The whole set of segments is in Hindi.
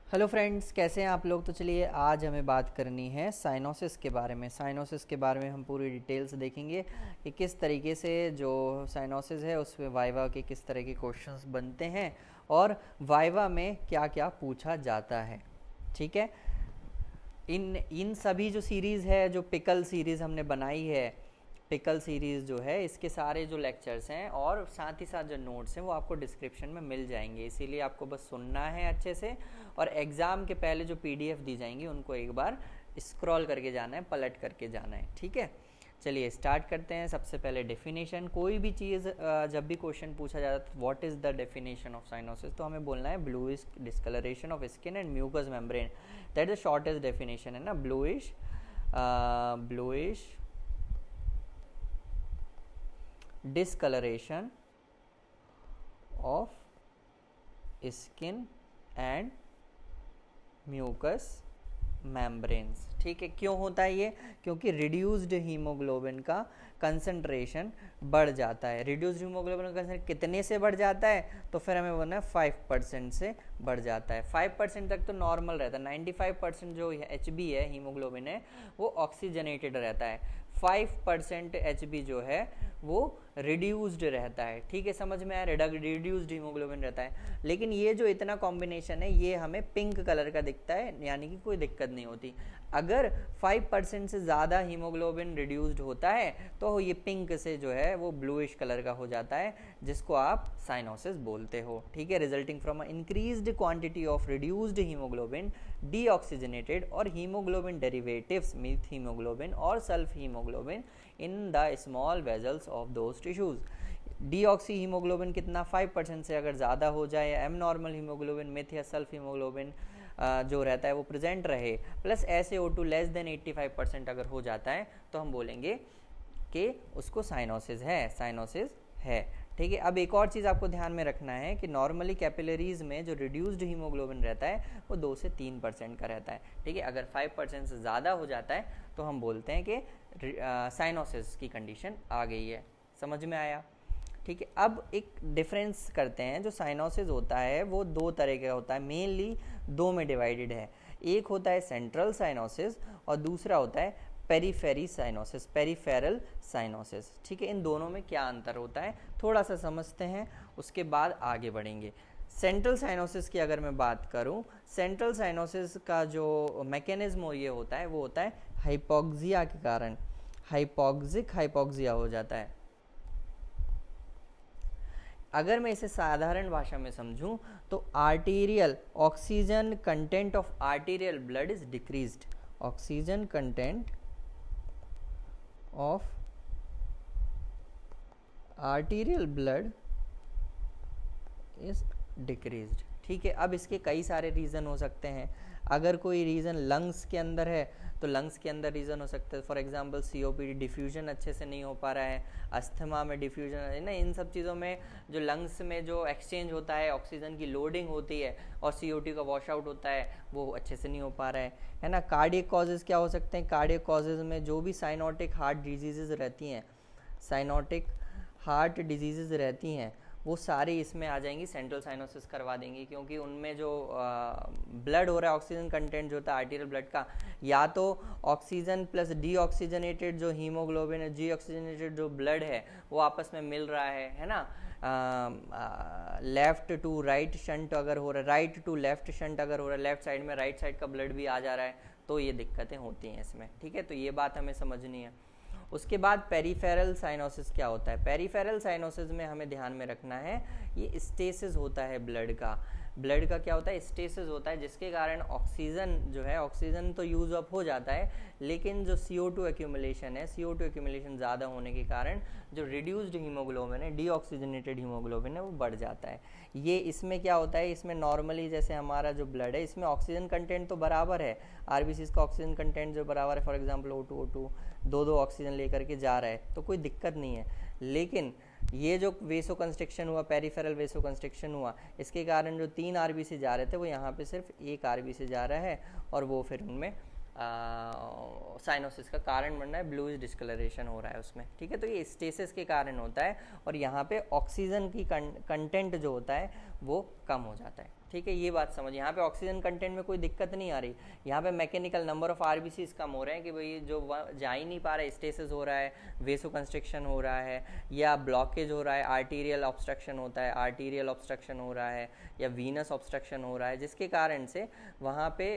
हेलो फ्रेंड्स, कैसे हैं आप लोग। तो चलिए आज हमें बात करनी है साइनोसिस के बारे में। साइनोसिस के बारे में हम पूरी डिटेल्स देखेंगे कि किस तरीके से जो साइनोसिस है उसमें वाइवा के किस तरह के क्वेश्चंस बनते हैं और वाइवा में क्या क्या पूछा जाता है। ठीक है। इन इन सभी जो सीरीज़ है, जो पिकल सीरीज़ हमने बनाई है, पिकल सीरीज़ जो है, इसके सारे जो लेक्चर्स हैं और साथ ही साथ जो नोट्स हैं वो आपको डिस्क्रिप्शन में मिल जाएंगे। इसीलिए आपको बस सुनना है अच्छे से, और एग्ज़ाम के पहले जो पीडीएफ दी जाएंगी उनको एक बार स्क्रॉल करके जाना है, पलट करके जाना है। ठीक है, चलिए स्टार्ट करते हैं। सबसे पहले डेफिनेशन। कोई भी चीज़ जब भी क्वेश्चन पूछा जाता है what is the definition of cyanosis, तो हमें बोलना है bluish discolouration of skin and mucous membrane. That is shortest definition है ना, bluish discoloration of skin and mucous membranes। ठीक है, क्यों होता है ये? क्योंकि रिड्यूस्ड हीमोग्लोबिन का कंसंट्रेशन बढ़ जाता है। रिड्यूस्ड हीमोग्लोबिन का कंसंट्रेशन कितने से बढ़ जाता है? तो फिर हमें बोलना है 5% से बढ़ जाता है। 5% तक तो नॉर्मल रहता है। 95% जो HB है, हीमोग्लोबिन है, वो ऑक्सीजनेटेड रहता है। 5% HB जो है वो रिड्यूस्ड रहता है। ठीक है, समझ में आया? रिड्यूस्ड हीमोग्लोबिन रहता है। लेकिन ये जो इतना कॉम्बिनेशन है ये हमें पिंक कलर का दिखता है, यानी कि कोई दिक्कत नहीं होती। अगर 5% से ज़्यादा हीमोग्लोबिन रिड्यूस्ड होता है तो ये पिंक से जो है वो ब्लूइश कलर का हो जाता है, जिसको आप साइनोसिस बोलते हो। ठीक है, resulting from increased quantity of reduced haemoglobin, deoxygenated और हीमोग्लोबिन डेरिवेटिव्स, मिथ हीमोग्लोबिन और sulph haemoglobin in the small vessels of those tissues. Deoxy haemoglobin कितना? 5% से अगर ज़्यादा हो जाए, या एम नॉर्मल हीमोग्लोबिन, मिथ या सल्फ हीमोग्लोबिन जो रहता है वो प्रेजेंट रहे, प्लस SaO2 लेस देन 85% अगर हो जाता है, तो हम बोलेंगे कि उसको साइनोसिस है, साइनोसिस है। ठीक है, अब एक और चीज़ आपको ध्यान में रखना है कि नॉर्मली कैपिलरीज में जो रिड्यूस्ड हीमोग्लोबिन रहता है वो 2 से 3% का रहता है। ठीक है, अगर 5% से ज़्यादा हो जाता है तो हम बोलते हैं कि साइनोसिस की कंडीशन आ गई है। समझ में आया? ठीक है, अब एक डिफरेंस करते हैं। जो साइनोसिस होता है वो दो तरह का होता है, मेनली दो में डिवाइडेड है। एक होता है सेंट्रल साइनोसिस और दूसरा होता है पेरीफेरी साइनोसिस, पेरीफेरल साइनोसिस। ठीक है, इन दोनों में क्या अंतर होता है थोड़ा सा समझते हैं, उसके बाद आगे बढ़ेंगे। सेंट्रल साइनोसिस की अगर मैं बात करूं, सेंट्रल साइनोसिस का जो मैकेनिज्म ये होता है वो होता है हाइपोक्सिया के कारण, हाइपोक्सिक हाइपोक्सिया हो जाता है। अगर मैं इसे साधारण भाषा में समझूं तो arterial oxygen content of arterial blood is decreased, oxygen content of arterial blood is decreased. ठीक है, अब इसके कई सारे रीज़न हो सकते हैं। अगर कोई रीज़न लंग्स के अंदर है तो लंग्स के अंदर रीज़न हो सकता है, फॉर एग्जांपल COPD, डिफ्यूजन अच्छे से नहीं हो पा रहा है, अस्थमा में डिफ्यूजन है ना। इन सब चीज़ों में जो लंग्स में जो एक्सचेंज होता है, ऑक्सीजन की लोडिंग होती है और CO2 का वॉश आउट होता है, वो अच्छे से नहीं हो पा रहा है ना। कार्डियक कॉजेज़ क्या हो सकते हैं? कार्डियक कॉजेज़ में जो भी साइनोटिक हार्ट डिजीज़ रहती हैं, साइनोटिक हार्ट डिजीज़ रहती हैं, वो सारी इसमें आ जाएंगी, सेंट्रल साइनोसिस करवा देंगी। क्योंकि उनमें जो ब्लड हो रहा है, ऑक्सीजन कंटेंट जो होता है आर्टीरियल ब्लड का, या तो ऑक्सीजन प्लस डीऑक्सीजनेटेड जो हीमोग्लोबिन है, डीऑक्सीजनेटेड जो ब्लड है वो आपस में मिल रहा है ना। लेफ्ट टू राइट शंट अगर हो रहा है, राइट टू लेफ्ट शंट अगर हो रहा है, लेफ्ट साइड में राइट साइड का ब्लड भी आ जा रहा है, तो ये दिक्कतें होती हैं इसमें। ठीक है, तो ये बात हमें समझनी है। उसके बाद पेरीफेरल साइनोसिस क्या होता है? पेरीफेरल साइनोसिस में हमें ध्यान में रखना है ये स्टेसिस होता है ब्लड का। ब्लड का क्या होता है? स्टेसिस होता है, जिसके कारण ऑक्सीजन जो है, ऑक्सीजन तो यूज अप हो जाता है, लेकिन जो CO2 एक्यूमुलेशन है, CO2 एक्यूमुलेशन ज़्यादा होने के कारण जो रिड्यूस्ड हीमोग्लोबिन है, डीऑक्सीजनेटेड हीमोग्लोबिन है, वो बढ़ जाता है। ये इसमें क्या होता है, इसमें नॉर्मली जैसे हमारा जो ब्लड है इसमें ऑक्सीजन कंटेंट तो बराबर है, RBCs का ऑक्सीजन कंटेंट जो बराबर है, फॉर एग्जाम्पल O2 दो ऑक्सीजन लेकर के जा रहा है, तो कोई दिक्कत नहीं है। लेकिन ये जो वेसो कंस्ट्रिक्शन हुआ, पेरीफेरल वेसो कंस्ट्रिक्शन हुआ, इसके कारण जो 3 RBC जा रहे थे वो यहाँ पे सिर्फ 1 RBC जा रहा है, और वो फिर उनमें साइनोसिस का कारण बन रहा है, ब्लूइश डिस्कलरेशन हो रहा है उसमें। ठीक है, तो ये स्टेसिस के कारण होता है, और यहाँ पे ऑक्सीजन की कंटेंट जो होता है वो कम हो जाता है। ठीक ठीक है, ये बात समझ। यहाँ पे ऑक्सीजन कंटेंट में कोई दिक्कत नहीं आ रही, यहाँ पे मैकेनिकल नंबर ऑफ आरबीसीज कम हो रहे हैं कि भाई जो जा ही नहीं पा रहा है, स्टेसिस हो रहा है, वेसो कंस्ट्रिक्शन हो रहा है, या ब्लॉकेज हो रहा है, आर्टीरियल ऑब्स्ट्रक्शन होता है, आर्टीरियल ऑब्स्ट्रक्शन हो रहा है, या वीनस ऑब्स्ट्रक्शन हो रहा है, जिसके कारण से वहाँ पे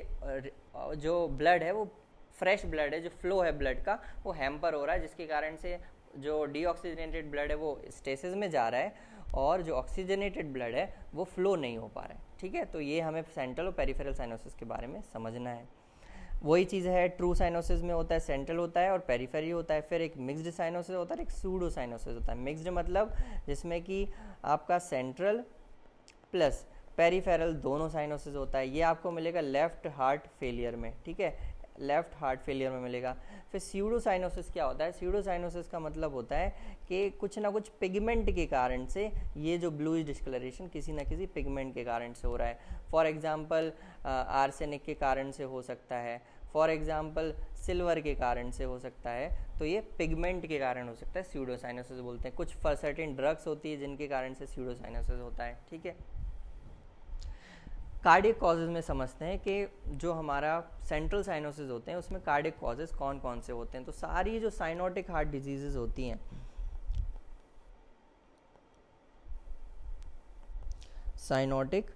जो ब्लड है वो फ्रेश ब्लड है, जो फ्लो है ब्लड का वो हैम्पर हो रहा है, जिसके कारण से जो डीऑक्सीजनेटेड ब्लड है वो स्टेसिस में जा रहा है और जो ऑक्सीजनेटेड ब्लड है वो फ्लो नहीं हो पा रहा है। ठीक है, तो ये हमें सेंट्रल और पेरिफेरल साइनोसिस के बारे में समझना है। वही चीज़ है, ट्रू साइनोसिस में होता है सेंट्रल होता है और पेरिफेरी होता है। फिर एक मिक्स्ड साइनोसिस होता है, एक सूडो साइनोसिस होता है। मिक्स्ड मतलब जिसमें कि आपका सेंट्रल प्लस पेरिफेरल दोनों साइनोसिस होता है। ये आपको मिलेगा लेफ्ट हार्ट फेलियर में, ठीक है, लेफ्ट हार्ट फेलियर में मिलेगा। फिर स्यूडोसाइनोसिस क्या होता है? स्यूडोसाइनोसिस का मतलब होता है कि कुछ ना कुछ पिगमेंट के कारण से ये जो ब्लूइश डिस्कलरेशन किसी ना किसी पिगमेंट के कारण से हो रहा है। फॉर एग्जांपल आर्सेनिक के कारण से हो सकता है, फॉर एग्जांपल सिल्वर के कारण से हो सकता है, तो ये पिगमेंट के कारण हो सकता है, स्यूडोसाइनोसिस बोलते हैं। कुछ सर्टेन ड्रग्स होती है जिनके कारण से स्यूडोसाइनोसिस होता है। ठीक है, कार्डियक कॉजेज में समझते हैं कि जो हमारा सेंट्रल साइनोसिस होते हैं उसमें कार्डियक कॉजेज कौन कौन से होते हैं। तो सारी जो साइनोटिक हार्ट डिजीजेज होती हैं, साइनोटिक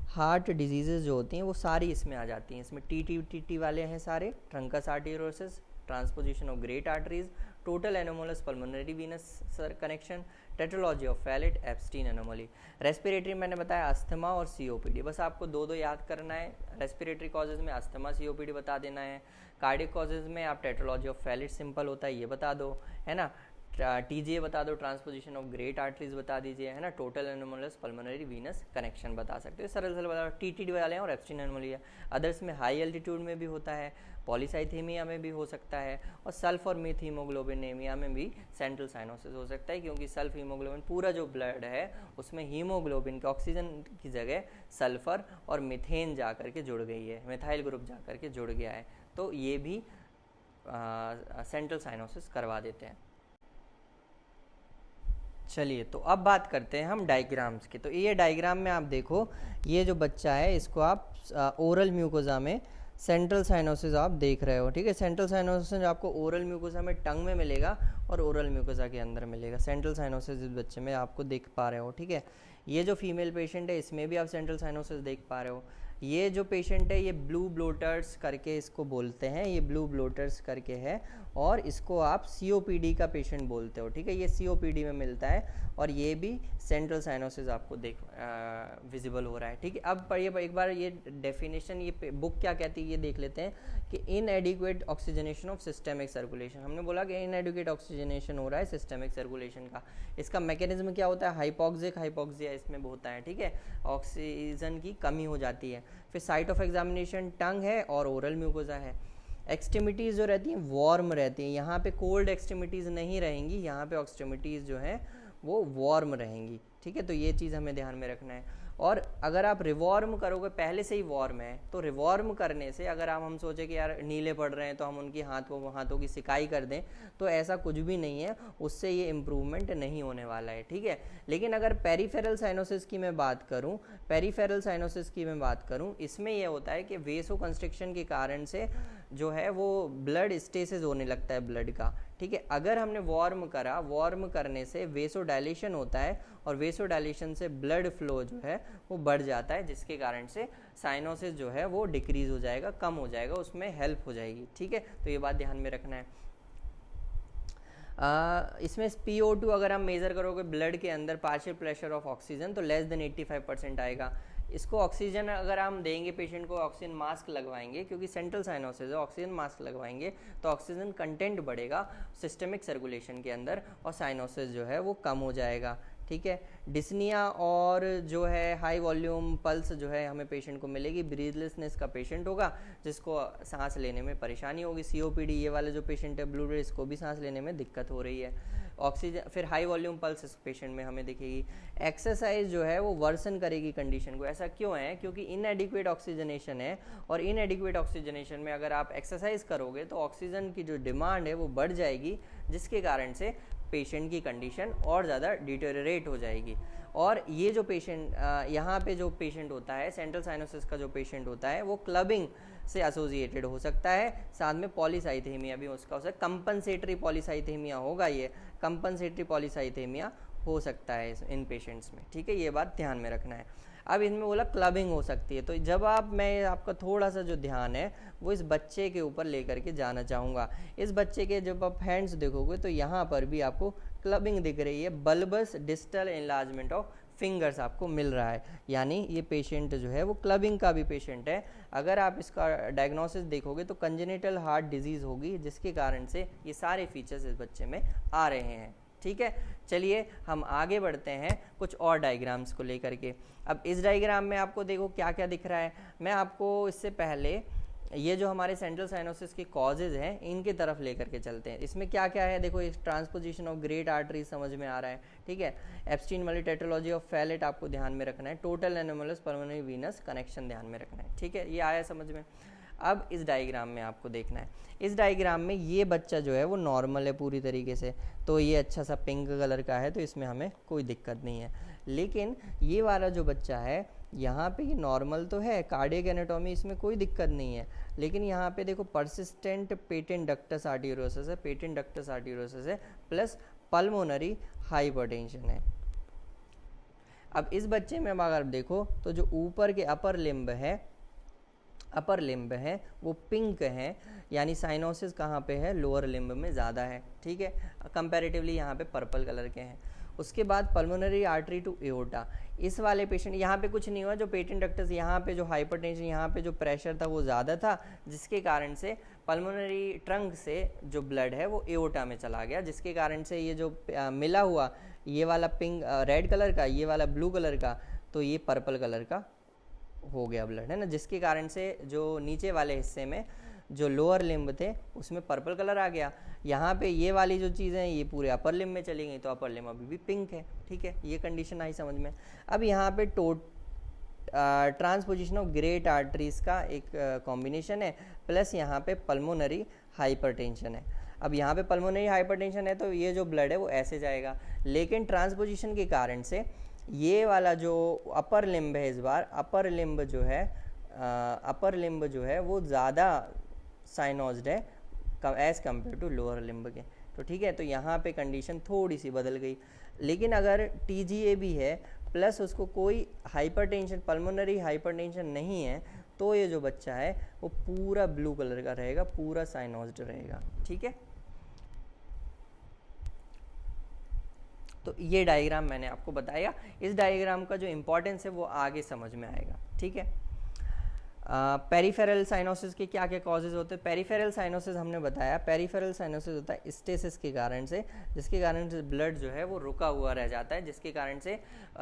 हार्ट डिजीजेज जो होती हैं वो सारी इसमें आ जाती हैं। इसमें टी वाले हैं सारे, trunks arteriosus, transposition of great arteries, total anomalous pulmonary Venus connection, tetralogy of Fallot, Epstein anomaly. Respiratory मैंने बताया अस्थमा और सीओपीडी, बस आपको दो याद करना है। रेस्पिरेटरी कॉजेज में अस्थमा सीओपीडी बता देना है। कार्डियक कॉजेज में आप टेट्रोलॉजी ऑफ फैलेट सिंपल होता है ये बता दो, है ना, टीजीए बता दो, ट्रांसपोजिशन ऑफ ग्रेट आर्टरीज बता दीजिए, है ना, total anomalous pulmonary Venus connection बता सकते हो, सरल सरल बता। टीटी वाले हैं और एप्स्टीन एनोमली है। अदर्स में हाई एल्टीट्यूड में भी होता है, पॉलीसाइथेमिया में भी हो सकता है, और सल्फ और मिथ हीमोग्लोबिनेमिया में भी सेंट्रल साइनोसिस हो सकता है, क्योंकि सल्फ हीमोग्लोबिन पूरा जो ब्लड है उसमें हीमोग्लोबिन के ऑक्सीजन की जगह सल्फर और मिथेन जा करके जुड़ गई है, मिथाइल ग्रुप जा करके जुड़ गया है, तो ये भी सेंट्रल साइनोसिस करवा देते हैं। चलिए, तो अब बात करते हैं हम डायग्राम्स की। तो ये डायग्राम में आप देखो, ये जो बच्चा है इसको आप ओरल म्यूकोजा में सेंट्रल साइनोसिस आप देख रहे हो, ठीक है। सेंट्रल साइनोसिस आपको ओरल म्यूकोजा में टंग में मिलेगा और ओरल म्यूकोजा के अंदर मिलेगा। सेंट्रल साइनोसिस इस बच्चे में आपको देख पा रहे हो, ठीक है। ये जो फीमेल पेशेंट है इसमें भी आप सेंट्रल साइनोसिस देख पा रहे हो। ये जो पेशेंट है ये ब्लू ब्लोटर्स करके इसको बोलते हैं, ये ब्लू ब्लोटर्स करके है, और इसको आप सीओपीडी का पेशेंट बोलते हो, ठीक है। ये सीओपीडी में मिलता है और ये भी सेंट्रल साइनोसिस आपको विजिबल हो रहा है, ठीक है। अब एक बार ये डेफिनेशन, ये बुक क्या कहती है ये देख लेते हैं कि इनएडिक्वेट ऑक्सीजनेशन ऑफ सिस्टेमिक सर्कुलेशन। हमने बोला कि इनएडिक्वेट ऑक्सीजनेशन हो रहा है सिस्टेमिक सर्कुलेशन का। इसका मैकेनिज्म क्या होता है? हाइपोक्सिया इसमें होता है, ठीक है, ऑक्सीजन की कमी हो जाती है। फिर साइट ऑफ एग्जामिनेशन टंग है और ओरल म्यूकोजा है। एक्सट्रीमिटीज़ जो रहती हैं वार्म रहती हैं, यहाँ पे कोल्ड एक्सट्रीमिटीज़ नहीं रहेंगी, यहाँ पे एक्सट्रीमिटीज़ जो हैं वो वार्म रहेंगी, ठीक है। तो ये चीज़ हमें ध्यान में रखना है। और अगर आप रिवॉर्म करोगे, पहले से ही वार्म है, तो रिवॉर्म करने से अगर हम सोचे कि यार नीले पड़ रहे हैं तो हम उनकी हाथों की सिकाई कर दें, तो ऐसा कुछ भी नहीं है, उससे ये इम्प्रूवमेंट नहीं होने वाला है, ठीक है। लेकिन अगर पेरिफेरल साइनोसिस की मैं बात करूं, इसमें यह होता है कि वेसो कंस्ट्रिक्शन के कारण से जो है वो ब्लड स्टेसिस होने लगता है ब्लड का, ठीक है। अगर हमने वार्म करने से वेसो डायलेशन होता है और वेसो डायलेशन से ब्लड फ्लो जो है वो बढ़ जाता है, जिसके कारण से साइनोसिस जो है वो डिक्रीज हो जाएगा, कम हो जाएगा, उसमें हेल्प हो जाएगी, ठीक है। तो ये बात ध्यान में रखना है। इसमें PO2 अगर हम मेज़र करोगे ब्लड के अंदर पार्शियल प्रेशर ऑफ ऑक्सीजन, तो लेस देन 85% आएगा। इसको ऑक्सीजन अगर हम देंगे पेशेंट को, ऑक्सीजन मास्क लगवाएंगे, क्योंकि सेंट्रल साइनोसिस है, ऑक्सीजन मास्क लगवाएंगे तो ऑक्सीजन कंटेंट बढ़ेगा सिस्टमिक सर्कुलेशन के अंदर और साइनोसिस जो है वो कम हो जाएगा, ठीक है। डिस्निया और जो है हाई वॉल्यूम पल्स जो है हमें पेशेंट को मिलेगी। ब्रीथलेसनेस का पेशेंट होगा जिसको सांस लेने में परेशानी होगी। सीओपीडी ये वाले जो पेशेंट है ब्लू रे, इसको भी सांस लेने में दिक्कत हो रही है। ऑक्सीजन, फिर हाई वॉल्यूम पल्स इस पेशेंट में हमें दिखेगी। एक्सरसाइज जो है वो वर्सन करेगी कंडीशन को। ऐसा क्यों है? क्योंकि इनएडिक्वेट ऑक्सीजनेशन है, और इनएडिक्वेट ऑक्सीजनेशन में अगर आप एक्सरसाइज करोगे तो ऑक्सीजन की जो डिमांड है वो बढ़ जाएगी, जिसके कारण से पेशेंट की कंडीशन और ज़्यादा डिटेरियोरेट हो जाएगी। और ये जो पेशेंट यहाँ पे जो पेशेंट होता है, सेंट्रल साइनोसिस का जो पेशेंट होता है, वो क्लबिंग से एसोसिएटेड हो सकता है, साथ में पॉलीसाइथेमिया भी उसका हो सकता है। कंपनसेटरी पॉलीसाइथेमिया होगा, ये कंपनसेटरी पॉलीसाइथेमिया हो सकता है इन पेशेंट्स में, ठीक है, ये बात ध्यान में रखना है। अब इनमें बोला क्लबिंग हो सकती है, तो जब मैं आपका थोड़ा सा जो ध्यान है वो इस बच्चे के ऊपर लेकर के जाना चाहूँगा। इस बच्चे के जब आप हैंड्स देखोगे तो यहाँ पर भी आपको क्लबिंग दिख रही है, bulbous distal enlargement of fingers आपको मिल रहा है, यानी ये पेशेंट जो है वो क्लबिंग का भी पेशेंट है। अगर आप इसका डायग्नोसिस देखोगे तो कंजेनिटल हार्ट डिजीज़ होगी, जिसके कारण से ये सारे फीचर्स इस बच्चे में आ रहे हैं, ठीक है। चलिए हम आगे बढ़ते हैं कुछ और डायग्राम्स को लेकर के। अब इस डायग्राम में आपको देखो क्या क्या दिख रहा है। मैं आपको इससे पहले ये जो हमारे सेंट्रल साइनोसिस के कॉजेज हैं इनके तरफ लेकर के चलते हैं। इसमें क्या क्या है देखो, एक ट्रांसपोजिशन ऑफ ग्रेट आर्टरी समझ में आ रहा है, ठीक है। एप्स्टीन वाली टेट्रोलॉजी ऑफ फैलेट आपको ध्यान में रखना है, total anomalous pulmonary Venus connection ध्यान में रखना है, ठीक है, ये आया समझ में। अब इस डायग्राम में आपको देखना है, इस डायग्राम में ये बच्चा जो है वो नॉर्मल है पूरी तरीके से, तो ये अच्छा सा पिंक कलर का है, तो इसमें हमें कोई दिक्कत नहीं है। लेकिन ये वाला जो बच्चा है यहाँ पे ये नॉर्मल तो है, कार्डियक एनाटॉमी इसमें कोई दिक्कत नहीं है, लेकिन यहाँ पे देखो परसिस्टेंट पेटेंट डक्टस आर्टेरियोसिस है, पेटेंट डक्टस आर्टेरियोसिस है, प्लस पल्मोनरी हाइपरटेंशन है। अब इस बच्चे में अगर देखो तो जो ऊपर के अपर लिम्ब है वो पिंक है, यानी साइनोसिस कहाँ पे है, लोअर लिम्ब में ज़्यादा है, ठीक है, कंपैरेटिवली यहाँ पे पर्पल कलर के हैं। उसके बाद पल्मोनरी आर्टरी टू एओर्टा, इस वाले पेशेंट यहाँ पे कुछ नहीं हुआ, जो पेटेंट डक्टस यहाँ पे जो हाइपरटेंशन, यहाँ पे जो प्रेशर था वो ज़्यादा था, जिसके कारण से पल्मोनरी ट्रंक से जो ब्लड है वो एओर्टा में चला गया, जिसके कारण से ये जो मिला हुआ ये वाला पिंक रेड कलर का, ये वाला ब्लू कलर का, तो ये पर्पल कलर का हो गया ब्लड, है ना, जिसके कारण से जो नीचे वाले हिस्से में जो लोअर लिम्ब थे उसमें पर्पल कलर आ गया। यहाँ पे ये वाली जो चीज़ें हैं ये पूरे अपर लिम्ब में चली गई, तो अपर लिम्ब अभी भी पिंक है, ठीक है, ये कंडीशन आई समझ में। अब यहाँ पे ट्रांसपोजिशन ऑफ ग्रेट आर्टरीज का एक कॉम्बिनेशन है, प्लस यहाँ पे पल्मोनरी हाइपरटेंशन है। अब यहाँ पे पल्मोनरी हाइपरटेंशन है तो ये जो ब्लड है वो ऐसे जाएगा, लेकिन ट्रांसपोजिशन के कारण से ये वाला जो अपर लिम्ब है, इस बार अपर लिम्ब जो है वो ज़्यादा साइनोज्ड है as compare to lower limb के, तो ठीक है, तो यहाँ पे कंडीशन थोड़ी सी बदल गई। लेकिन अगर टीजीए भी है प्लस उसको कोई हाइपरटेंशन, पल्मोनरी हाइपरटेंशन नहीं है, तो ये जो बच्चा है वो पूरा ब्लू कलर का रहेगा, पूरा साइनोज्ड रहेगा, ठीक है। तो ये डायग्राम मैंने आपको बताया, इस डायग्राम का जो इम्पोर्टेंस है वो आगे समझ में आएगा, ठीक है। पेरिफेरल साइनोसिस के क्या क्या कॉजेज होते हैं। पेरिफेरल साइनोसिस हमने बताया, पेरिफेरल साइनोसिस होता है स्टेसिस के कारण से, जिसके कारण से ब्लड जो है वो रुका हुआ रह जाता है, जिसके कारण से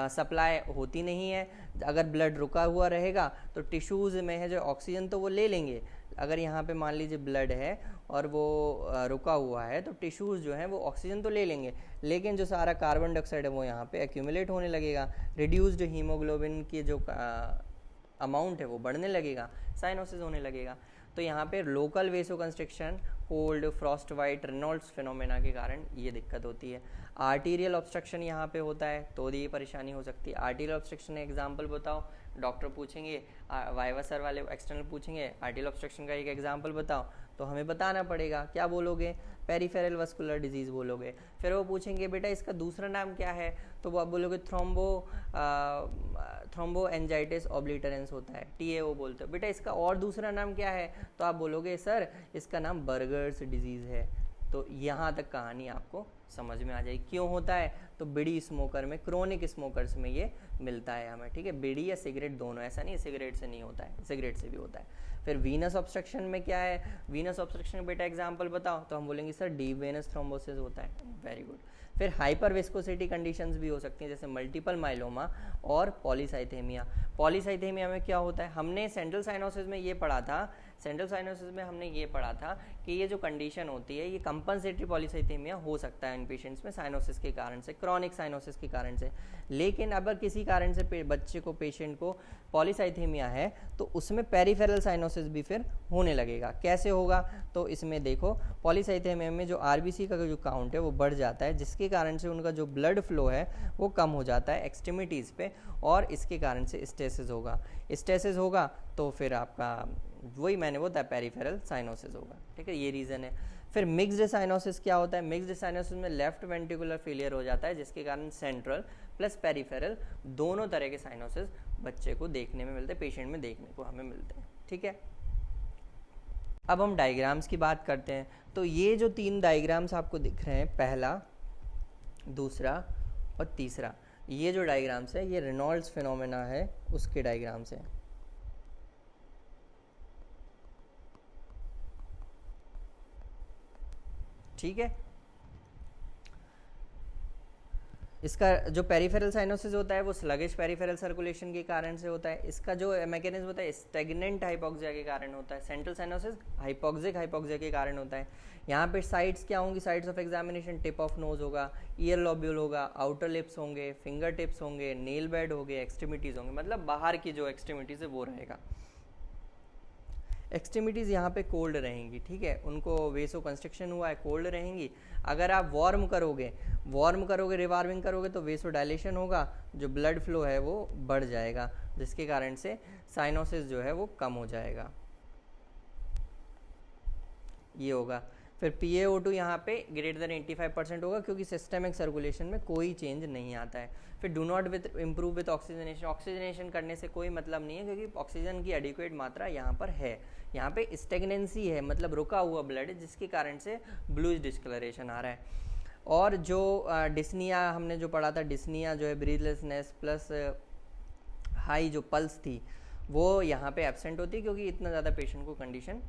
सप्लाई होती नहीं है। अगर ब्लड रुका हुआ रहेगा तो टिश्यूज़ में है जो ऑक्सीजन तो वो ले लेंगे, अगर यहाँ पे मान लीजिए ब्लड है और वो रुका हुआ है तो टिश्यूज़ जो हैं वो ऑक्सीजन तो ले लेंगे, लेकिन जो सारा कार्बन डाइऑक्साइड है वो यहाँ पे एक्यूमुलेट होने लगेगा, रिड्यूस्ड हीमोग्लोबिन की जो अमाउंट है वो बढ़ने लगेगा, साइनोसिस होने लगेगा। तो यहाँ पे local vasoconstriction, cold, frostbite, Raynaud's phenomena के कारण ये दिक्कत होती है। आर्टीरियल ऑब्स्ट्रक्शन यहाँ पे होता है तो ये परेशानी हो सकती है। आर्टीरियल ऑब्स्ट्रक्शन एग्जाम्पल बताओ, डॉक्टर पूछेंगे, वाइवा सर वाले एक्सटर्नल पूछेंगे आर्टीरियल ऑब्स्ट्रक्शन का एक एग्जाम्पल बताओ, तो हमें बताना पड़ेगा, क्या बोलोगे, पेरिफेरल वस्कुलर डिजीज़ बोलोगे। फिर वो पूछेंगे बेटा इसका दूसरा नाम क्या है, तो वो आप बोलोगे थ्रोम्बोएंजाइटिस ऑब्लिटरेंस होता है, TAO बोलते हो। बेटा इसका और दूसरा नाम क्या है, तो आप बोलोगे सर इसका नाम बर्गर्स डिजीज़ है। तो यहाँ तक कहानी आपको समझ में आ जाएगी। क्यों होता है, तो बीड़ी स्मोकर में, क्रोनिक स्मोकर्स में ये मिलता है हमें, ठीक है, बीड़ी या सिगरेट दोनों, ऐसा नहीं है सिगरेट से नहीं होता है, सिगरेट से भी होता है। फिर वीनस ऑब्स्ट्रक्शन में क्या है, वीनस ऑब्स्ट्रक्शन बेटा एग्जांपल बताओ, तो हम बोलेंगे सर डीप वेनस थ्रोम्बोसिस होता है, वेरी गुड। फिर हाइपर विस्कोसिटी कंडीशंस भी हो सकती हैं, जैसे मल्टीपल माइलोमा और पॉलीसाइथेमिया। पॉलीसाइथेमिया में क्या होता है, हमने सेंट्रल साइनोसिस में ये पढ़ा था, सेंट्रल साइनोसिस में हमने ये पढ़ा था कि ये जो कंडीशन होती है ये कंपनसेटरी पॉलीसाइथेमिया हो सकता है इन पेशेंट्स में साइनोसिस के कारण से, क्रॉनिक साइनोसिस के कारण से। लेकिन अगर किसी कारण से बच्चे को, पेशेंट को पॉलीसाइथेमिया है तो उसमें पेरिफेरल साइनोसिस भी फिर होने लगेगा। कैसे होगा, तो इसमें देखो पॉलीसाइथेमिया में जो RBC का जो काउंट है वो बढ़ जाता है, जिसके जिसके कारण से उनका जो ब्लड फ्लो है वो कम हो जाता है एक्सट्रीमिटीज़ पे, और इसके कारण से स्टेसिस होगा तो फिर आपका वही मैंने बताया पेरिफेरल साइनोसिस होगा। ठीक है, ये रीज़न है। फिर मिक्स्ड साइनोसिस क्या होता है? मिक्स्ड साइनोसिस में लेफ्ट वेंट्रिकुलर फेलियर हो जाता है, जिसके कारण सेंट्रल प्लस पेरिफेरल दोनों तरह के साइनोसिस बच्चे को देखने में मिलते हैं, पेशेंट में देखने को हमें मिलते हैं। ठीक है, अब हम डायग्राम्स की बात करते हैं। तो ये जो 3 डायग्राम्स आपको दिख रहे हैं, पहला, दूसरा और तीसरा, ये जो डायग्राम्स है ये रेनॉल्ड्स फिनोमेना है उसके डायग्राम्स हैं। ठीक है, इसका जो पेरिफेरल साइनोसिस होता है वो स्लगिश पेरिफेरल सर्कुलेशन के कारण से होता है। इसका जो मैकेनिज्म होता है स्टैग्नेंट हाइपोक्सिया के कारण होता है। सेंट्रल साइनोसिस हाइपोक्सिया के कारण होता है। यहाँ पे साइट्स क्या होंगी? Sites of examination, tip of nose होगा, ईयर लॉब्यूल होगा, आउटर लिप्स होंगे, फिंगर टिप्स होंगे, नेल बेड होंगे, एक्सट्रीमिटीज़ होंगे, मतलब बाहर की जो एक्सट्रीमिटीज़ है वो रहेगा। एक्सट्रीमिटीज़ यहाँ पे कोल्ड रहेंगी। ठीक है, उनको वेसो कंस्ट्रक्शन हुआ है, कोल्ड रहेंगी। अगर आप वार्म करोगे, रिवार्मिंग करोगे तो वेसो डायलेशन होगा, जो ब्लड फ्लो है वो बढ़ जाएगा, जिसके कारण से साइनोसिस जो है वो कम हो जाएगा। ये होगा। फिर PaO2 यहाँ पे ग्रेटर देन 85% होगा, क्योंकि सिस्टमिक सर्कुलेशन में कोई चेंज नहीं आता है। फिर do not improve with oxygenation, oxygenation करने से कोई मतलब नहीं है, क्योंकि ऑक्सीजन की एडिक्वेट मात्रा यहाँ पर है। यहाँ पे स्टेगनेंसी है, मतलब रुका हुआ ब्लड है, जिसके कारण से ब्लूइश डिस्कलरेशन आ रहा है। और जो डिस्निया हमने जो पढ़ा था, डिस्निया जो है ब्रीथलेसनेस प्लस हाई जो पल्स थी वो यहाँ पे एब्सेंट होती है, क्योंकि इतना ज़्यादा पेशेंट को कंडीशन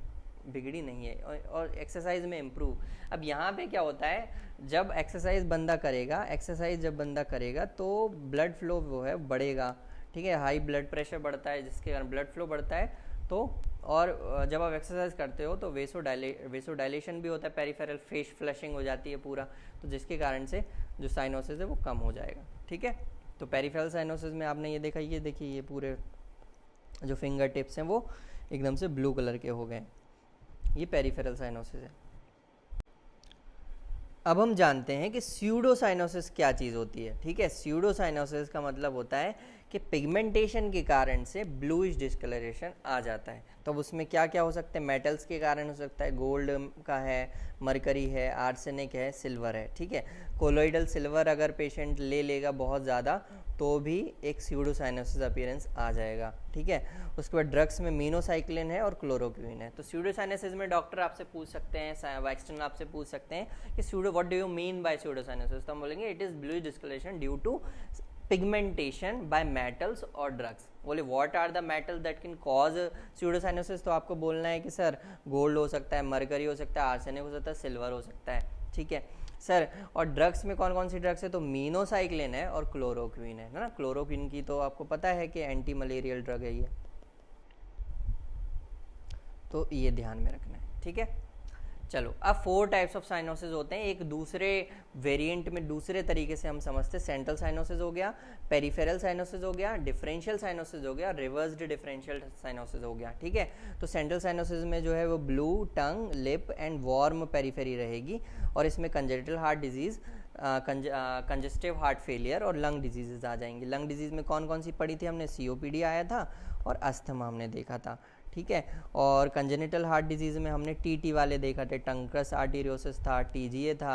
बिगड़ी नहीं है, और एक्सरसाइज में इम्प्रूव। अब यहाँ पे क्या होता है, जब एक्सरसाइज बंदा करेगा तो ब्लड फ्लो वो है बढ़ेगा। ठीक है, हाई ब्लड प्रेशर बढ़ता है, जिसके कारण ब्लड फ्लो बढ़ता है। तो और जब आप एक्सरसाइज करते हो तो वेसो डायलेशन भी होता है, पेरिफेरल फेस फ्लशिंग हो जाती है पूरा, तो जिसके कारण से जो साइनोसिस है वो कम हो जाएगा। ठीक है, तो पेरिफेरल साइनोसिस में आपने ये देखा, ये देखिए ये पूरे जो फिंगर टिप्स हैं वो एकदम से ब्लू कलर के हो गए, ये पेरिफेरल साइनोसिस है। अब हम जानते हैं कि स्यूडोसाइनोसिस क्या चीज़ होती है। ठीक है, स्यूडोसाइनोसिस का मतलब होता है कि पिगमेंटेशन के कारण से ब्लूइश डिस्कलरेशन आ जाता है। तो अब उसमें क्या क्या हो सकते हैं? मेटल्स के कारण हो सकता है, गोल्ड का है, मरकरी है, आर्सेनिक है, सिल्वर है। ठीक है, कोलोइडल सिल्वर अगर पेशेंट ले लेगा बहुत ज़्यादा तो भी एक स्यूडोसाइनोसिस अपीयरेंस आ जाएगा। ठीक है, उसके बाद ड्रग्स में मीनोसाइक्लिन है और क्लोरोक्विन है। तो स्यूडोसाइनोसिस में डॉक्टर आपसे पूछ सकते हैं, एक्सटर्नल आपसे पूछ सकते हैं कि pseudo what do you mean by pseudocyanosis? तो हम बोलेंगे it is bluish discolouration due to pigmentation by metals और ड्रग्स। बोले what are the metal that can cause pseudocyanosis? तो आपको बोलना है कि सर गोल्ड हो सकता है, मरकरी हो सकता है, आर्सेनिक हो सकता है, सिल्वर हो सकता है। ठीक है सर, और ड्रग्स में कौन कौन सी ड्रग्स है? तो मीनोसाइक्लिन है और क्लोरोक्विन है ना। क्लोरोक्विन की तो आपको पता है कि एंटी मलेरियल ड्रग है ये, तो ये ध्यान में रखना है। ठीक है, चलो अब 4 टाइप्स ऑफ साइनोसिस होते हैं। एक दूसरे वेरिएंट में दूसरे तरीके से हम समझते हैं। सेंट्रल साइनोसिस हो गया, पेरिफेरल साइनोसिस हो गया, डिफरेंशियल साइनोसिस हो गया, रिवर्स्ड डिफरेंशियल साइनोसिस हो गया। ठीक है, तो सेंट्रल साइनोसिस में जो है वो blue tongue, lip and warm periphery रहेगी, और इसमें congenital heart disease, congestive heart failure और लंग डिजीजेज आ जाएंगी। लंग डिजीज़ में कौन कौन सी पढ़ी थी हमने? COPD आया था और अस्थमा हमने देखा था। ठीक है, और कंजेनिटल हार्ट डिजीज़ में हमने TT वाले देखा थे, टंकस आर्टीरियोसिस था, TGA था,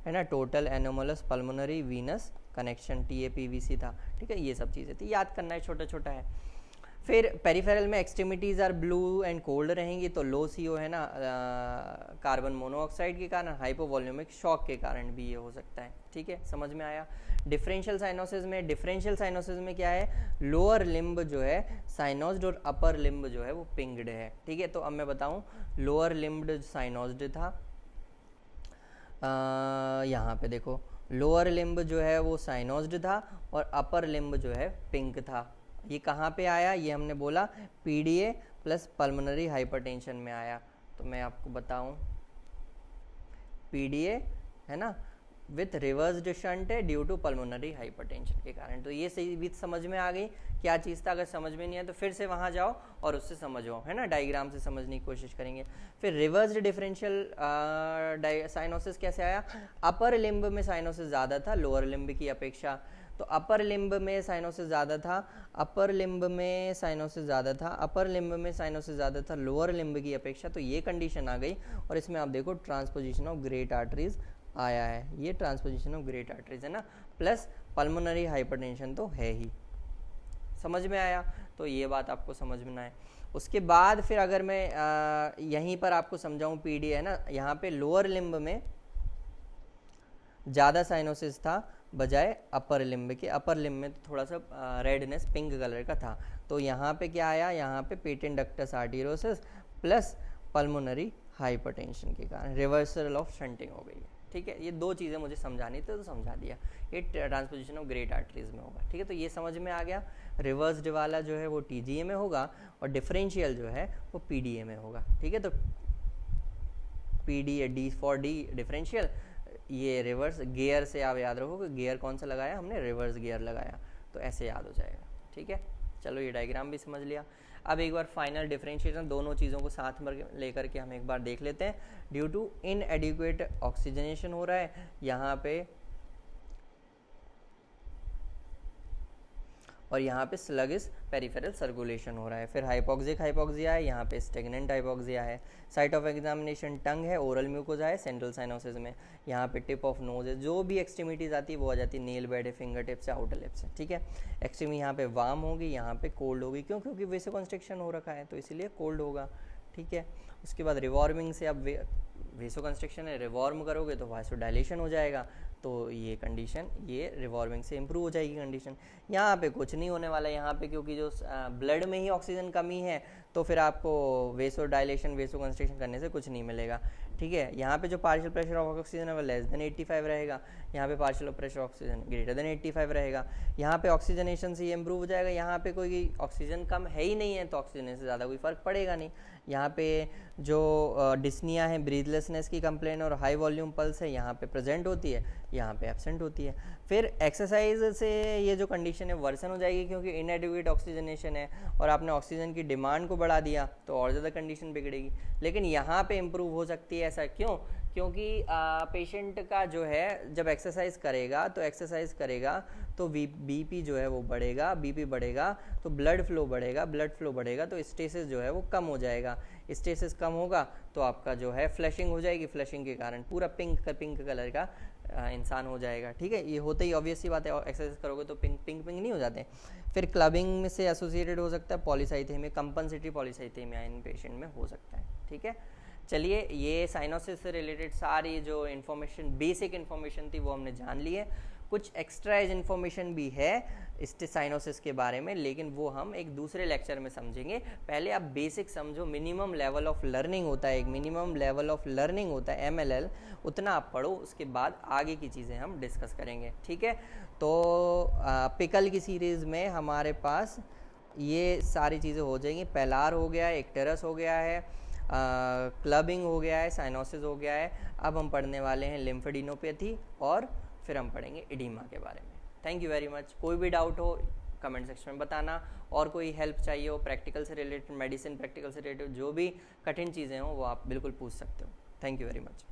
है ना, total anomalous pulmonary Venus connection, TAPVC था। ठीक है, ये सब चीज़ें थी, याद करना है, छोटा छोटा है। फिर पेरिफेरल में extremities are blue and cold रहेंगी, तो लो CO है ना, कार्बन मोनोऑक्साइड के कारण, हाइपोवॉल्यूमिक शॉक के कारण भी ये हो सकता है। ठीक है, समझ में आया। डिफरेंशियल साइनोसिस में क्या है? लोअर लिम्ब जो है साइनोस्ड और अपर लिम्ब जो है वो पिंग्ड है। ठीक है, तो अब मैं बताऊं, लोअर लिम्ब साइनोस्ड था, यहाँ पे देखो लोअर लिम्ब जो है वो साइनोस्ड था और अपर लिम्ब जो है पिंक था। ये कहाँ पे आया? ये हमने बोला PDA प्लस पल्मोनरी हाइपरटेंशन में आया। तो मैं आपको बताऊं, PDA है ना, विथ रिवर्स्ड शंट है ड्यू टू पल्मोनरी हाइपरटेंशन के कारण। तो ये सही भी समझ में आ गई क्या चीज़ था। अगर समझ में नहीं है तो फिर से वहाँ जाओ और उससे समझो, है ना, डायग्राम से समझने की कोशिश करेंगे। फिर रिवर्स्ड डिफरेंशियल साइनोसिस कैसे आया? अपर लिम्ब में साइनोसिस ज़्यादा था लोअर लिम्ब की अपेक्षा। तो अपर लिम्ब में साइनोसिस ज़्यादा था, अपर लिम्ब में साइनोसिस ज़्यादा था, अपर लिम्ब में साइनोसिस ज़्यादा था लोअर लिम्ब की अपेक्षा। तो ये कंडीशन आ गई और इसमें आप देखो ट्रांसपोजिशन ऑफ ग्रेट आर्टरीज आया है। ये ट्रांसपोजिशन ऑफ ग्रेट आर्टरीज है ना, प्लस पल्मोनरी हाइपरटेंशन तो है ही। समझ में आया? तो ये बात आपको समझ में आए। उसके बाद फिर अगर मैं यहीं पर आपको समझाऊं, पीडी है ना, यहाँ पे लोअर लिम्ब में ज़्यादा साइनोसिस था बजाय अपर लिम्ब के। अपर लिम्ब में तो थोड़ा सा रेडनेस पिंक कलर का था। तो यहाँ पे क्या आया? यहाँ पे patent ductus arteriosus plus pulmonary hypertension के कारण रिवर्सल ऑफ शंटिंग हो गई है। ठीक है, ये दो चीज़ें मुझे समझानी थी तो समझा दिया। ये ट्रांसपोजिशन ऑफ ग्रेट आर्टरीज में होगा। ठीक है, तो ये समझ में आ गया। रिवर्स्ड वाला जो है वो टीजीए में होगा और डिफरेंशियल जो है वो पीडीए में होगा। ठीक है, तो PDA D for D differential, ये रिवर्स गियर से आप याद रखो कि गियर कौन सा लगाया हमने? रिवर्स गियर लगाया, तो ऐसे याद हो जाएगा। ठीक है, चलो ये डायग्राम भी समझ लिया। अब एक बार फाइनल डिफरेंशिएशन दोनों चीज़ों को साथ में लेकर के हम एक बार देख लेते हैं। ड्यू टू इनएडिक्वेट ऑक्सीजनेशन हो रहा है यहाँ पे, और यहाँ पे स्लगिश पेरिफेरल सर्कुलेशन हो रहा है। फिर हाइपोक्सिक हाइपोक्सिया है, यहाँ पे स्टेगनेंट हाइपोक्सिया है। साइट ऑफ एग्जामिनेशन टंग है, ओरल म्यूकोजा है सेंट्रल साइनोसिस में। यहाँ पे टिप ऑफ नोज है, जो भी एक्सट्रीमिटीज आती है वो आ जाती है नेल बेड है, फिंगर टिप से, आउटर लिप से। ठीक है, एक्सट्रीमी यहाँ पे वार्म होगी, यहाँ पे कोल्ड होगी। क्यों? क्योंकि वेसोकंस्ट्रिक्शन हो रखा है तो इसीलिए कोल्ड होगा। ठीक है, उसके बाद रिवॉर्मिंग से, अब वेसोकंस्ट्रिक्शन है, रिवॉर्म करोगे तो वासोडाइलेशन हो जाएगा, तो ये कंडीशन ये रिवॉल्विंग से इम्प्रूव हो जाएगी कंडीशन। यहाँ पे कुछ नहीं होने वाला, यहाँ पे क्योंकि जो ब्लड में ही ऑक्सीजन कमी है तो फिर आपको वेसो डायलेशन वेसो कंस्ट्रिक्शन करने से कुछ नहीं मिलेगा। ठीक है, यहाँ पे जो पार्शियल प्रेशर ऑफ ऑक्सीजन है वो लेस देन 85 रहेगा, यहाँ पे partial pressure oxygen greater than 85 रहेगा। यहाँ पे ऑक्सीजनेशन से ये इम्प्रूव हो जाएगा। यहाँ पे कोई ऑक्सीजन कम है ही नहीं है तो ऑक्सीजन से ज़्यादा कोई फ़र्क पड़ेगा नहीं। यहाँ पे जो डिस्निया है, ब्रीथलेसनेस की कंप्लेन और हाई वॉल्यूम पल्स है, यहाँ पे प्रेजेंट होती है, यहाँ पे एब्सेंट होती है। फिर एक्सरसाइज से ये जो कंडीशन है वर्सन हो जाएगी क्योंकि इनएडिक्वेट ऑक्सीजनेशन है और आपने ऑक्सीजन की डिमांड को बढ़ा दिया तो और ज़्यादा कंडीशन बिगड़ेगी। लेकिन यहाँ पे इम्प्रूव हो सकती है। ऐसा क्यों? क्योंकि पेशेंट का जो है जब एक्सरसाइज करेगा तो बीपी जो है वो बढ़ेगा, बीपी बढ़ेगा तो ब्लड फ्लो बढ़ेगा तो स्टेसिस जो है वो कम हो जाएगा। स्टेसिस कम होगा तो आपका जो है फ्लशिंग हो जाएगी, फ्लशिंग के कारण पूरा पिंक कलर का इंसान हो जाएगा। ठीक है, ये होते ही ऑब्वियस सी बात है, एक्सरसाइज करोगे तो पिंक नहीं हो जाते। फिर क्लबिंग में से एसोसिएटेड हो सकता है पॉलीसाइथेमिया, कंपनसेटरी पॉलीसाइथेमिया इन पेशेंट में हो सकता है। ठीक है, चलिए ये साइनोसिस से रिलेटेड सारी जो इन्फॉर्मेशन, बेसिक इन्फॉर्मेशन थी वो हमने जान ली है। कुछ एक्स्ट्रा एज इन्फॉर्मेशन भी है साइनोसिस के बारे में, लेकिन वो हम एक दूसरे लेक्चर में समझेंगे। पहले आप बेसिक समझो, मिनिमम लेवल ऑफ लर्निंग होता है, एक मिनिमम लेवल ऑफ लर्निंग होता है MLL, उतना आप पढ़ो, उसके बाद आगे की चीज़ें हम डिस्कस करेंगे। ठीक है, तो पिकल की सीरीज़ में हमारे पास ये सारी चीज़ें हो जाएंगी। पेलार हो गया है, एक्टेरस हो गया है, क्लबिंग हो गया है, साइनोसिस हो गया है। अब हम पढ़ने वाले हैं लिम्फेडिनोपैथी और फिर हम पढ़ेंगे एडिमा के बारे में। Thank you very much. कोई भी डाउट हो कमेंट सेक्शन में बताना, और कोई हेल्प चाहिए हो प्रैक्टिकल से रिलेटेड, मेडिसिन प्रैक्टिकल से रिलेटेड, जो भी कठिन चीज़ें हो वो आप बिल्कुल पूछ सकते हो। Thank you very much.